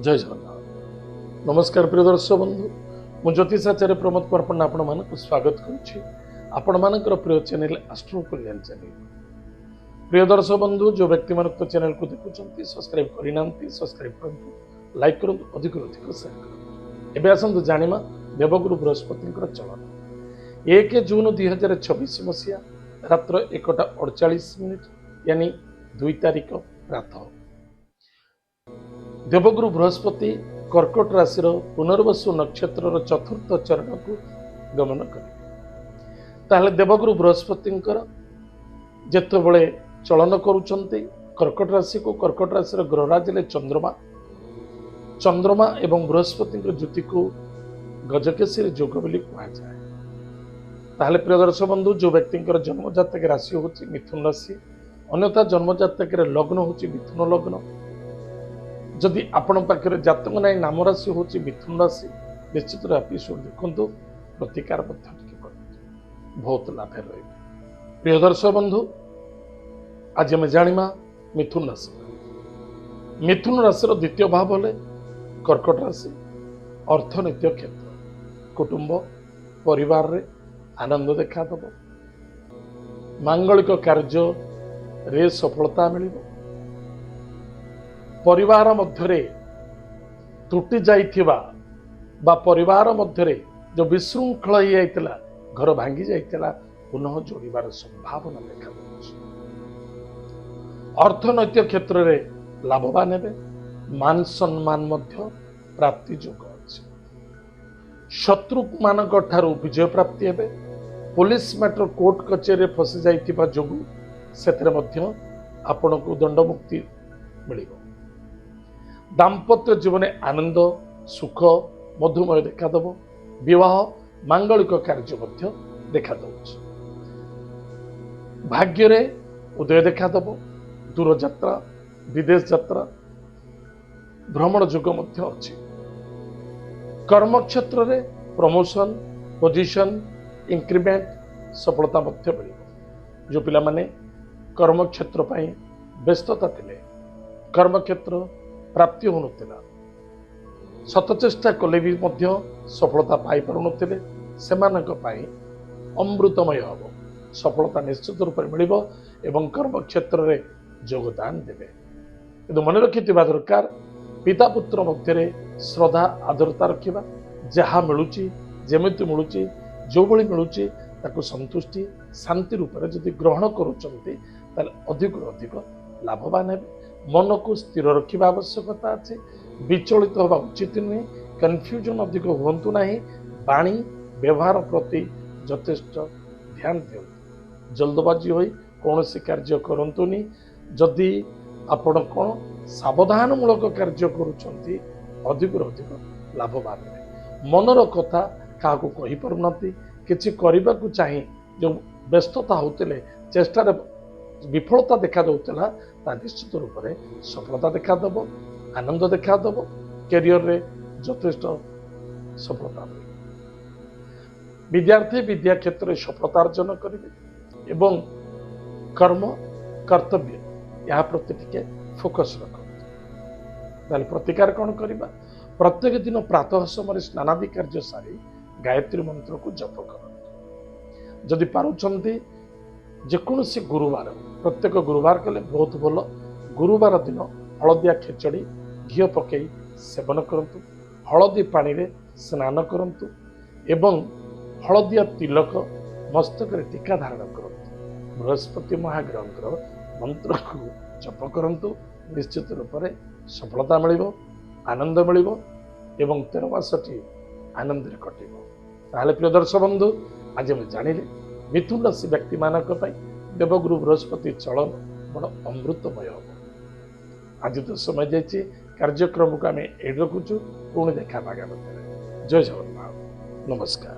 जय जगन्नाथ। नमस्कार प्रिय दर्शक बंधु, मु ज्योतिषाचार्य प्रमोद पर्पण आपण मानक स्वागत करुच्ची आपण मानकर प्रिय चैनल एस्ट्रो कल्याण चैनल। प्रिय दर्शक बंधु, जो व्यक्ति मान चैनल को देखुं सब्सक्राइब करना सब्सक्राइब करूँ, लाइक करूँ, अधिक अधिक शेयर करूँ। एवं आसतु जानिमा देवगुरु बृहस्पति चलन 1 जून 2026 मसीहा रात्र 1:48 यानी 2 तारिख प्रातः देवगुरु बृहस्पति कर्कट राशि पुनर्वसु नक्षत्र चतुर्थ चरण को गमन करेंगे। देवगुरु बृहस्पति जितेबले चलन करुँच कर्कट राशि को, कर्कट राशि ग्रहराज चंद्रमा एवं बृहस्पति ज्योति को गजकेशी जोग बोली कहुए। ताहले प्रिय दर्शक बंधु, जो व्यक्ति जन्म जातक राशि हूँ मिथुन राशि, अन्यथा जन्म जातक लग्न हूँ मिथुन लग्न। जदि आपण पाखे जातक ना नाम राशि हूँ मिथुन राशि, निश्चित एपिसोड देखु, प्रतिकार बहुत लाभ रही। प्रिय दर्शक बंधु, आज आम जाना मिथुन राशि। मिथुन राशि द्वितीय भाव हेले कर्कट राशि। अर्थनैतिक क्षेत्र कुटुंब परिवार रे आनंद देखा दब, मांगलिक कार्य रे सफलता मिल, परिवार मध्य त्रुटि जाइथिबा बा परिवार मध्य जो विशृंखल हो जाइतिला, घर भांगी जाइतिला, पुनः जोड़िबार संभावना देखा दउछि। अर्थनैतिक क्षेत्र रे लाभवान हेबे, मान सम्मान मध्य प्राप्ति योग अछि। शत्रु मानक ठारू विजय प्राप्ति हेबे। पुलिस मैटर कोर्ट कचेरी फसी जाइथिबा जोगु सेतरे मध्य आपनको दंड मुक्ति मिलिबो। दाम्पत्य जीवन आनंद सुख मधुमय देखा दब। विवाह मांगलिक कार्य मध्य देखा दउछि। भाग्य रे उदय देखा दब। दूर यात्रा विदेश यात्रा भ्रमण योग मध्य अछि। कर्म क्षेत्र रे प्रमोशन पोजिशन इंक्रीमेंट सफलता मध्य मिलिबो। जो पिला माने कर्म क्षेत्र पई व्यस्तता थिले, कर्म क्षेत्र प्राप्ति होनुतिला, सत चेष्टा कले भी मध्य सफलता पाई पारुनथिले, सेमानक पाई अमृतमय हबो। सफलता निश्चित रूप से मिलिबो एवं कर्म क्षेत्र रे योगदान देबे। किंतु मन रखिथिबा दरकार, पिता पुत्र मध्य श्रद्धा आदरता रखिबा। जहा मिलुची जेमिति मिलुची जो भली मिलुची ताकू संतुष्टि शांति रूप से जदि ग्रहण करुचंती ताले अधिक अधिक लाभवान हेबे। मन को स्थिर रखा आवश्यकता अच्छे, विचलित होगा उचित नुहे, कन्फ्यूजन अधिक हूँ ना। वाणी व्यवहार प्रति यथेष्ट ध्यान दियंतु। जल्दबाजी होई कौन सी कार्य करंतुनी। जदि आपण कौन सावधानमूलक कार्य करुचंती अधिक अधिक लाभवान है। मनर कथा क्या कही पारुनांती, किछि करबा को चाहे जो व्यस्तता होते चेष्टा विफलता देखा दउतला, ता निश्चित रूप से सफलता देखा दब, आनंद देखा दब। कैरियर रे यथेष्ट सफलता मिले। विद्यार्थी विद्या क्षेत्र में सफलता अर्जन करेंगे एवं कर्म कर्तव्य या प्रति टिके फोकस रखते। प्रतिकार कौन करबा? प्रत्येक दिन प्रातः समय स्नानादि कार्य सारी गायत्री मंत्र को जप करते। जदि पारुचंती जेकोसी गुरुवार, प्रत्येक गुरुवार कले बहुत भल। गुरुवार दिन हलदिया खेचड़ी घी पकई सेवन करंतु, हलदी पानी रे स्नान करंतु एवं हलदिया तिलक मस्तक रे टीका धारण करंतु। बृहस्पति महाग्रह मंत्र को जप करंतु। निश्चित रूप से सफलता मिलिबो, आनंद मिलिबो एवं 13 मासटी आनंद रे कटिबो। ताहले प्रिय दर्शक बंधु, आज हम जानिले मिथुन राशि व्यक्ति मानक देवगुरु बृहस्पति चलन बड़ अमृतमय हम। आज तो समय जाइए, कार्यक्रम को आम एड रखुचु। पुणी देखा आगामी। जय जगन्नाथ, नमस्कार।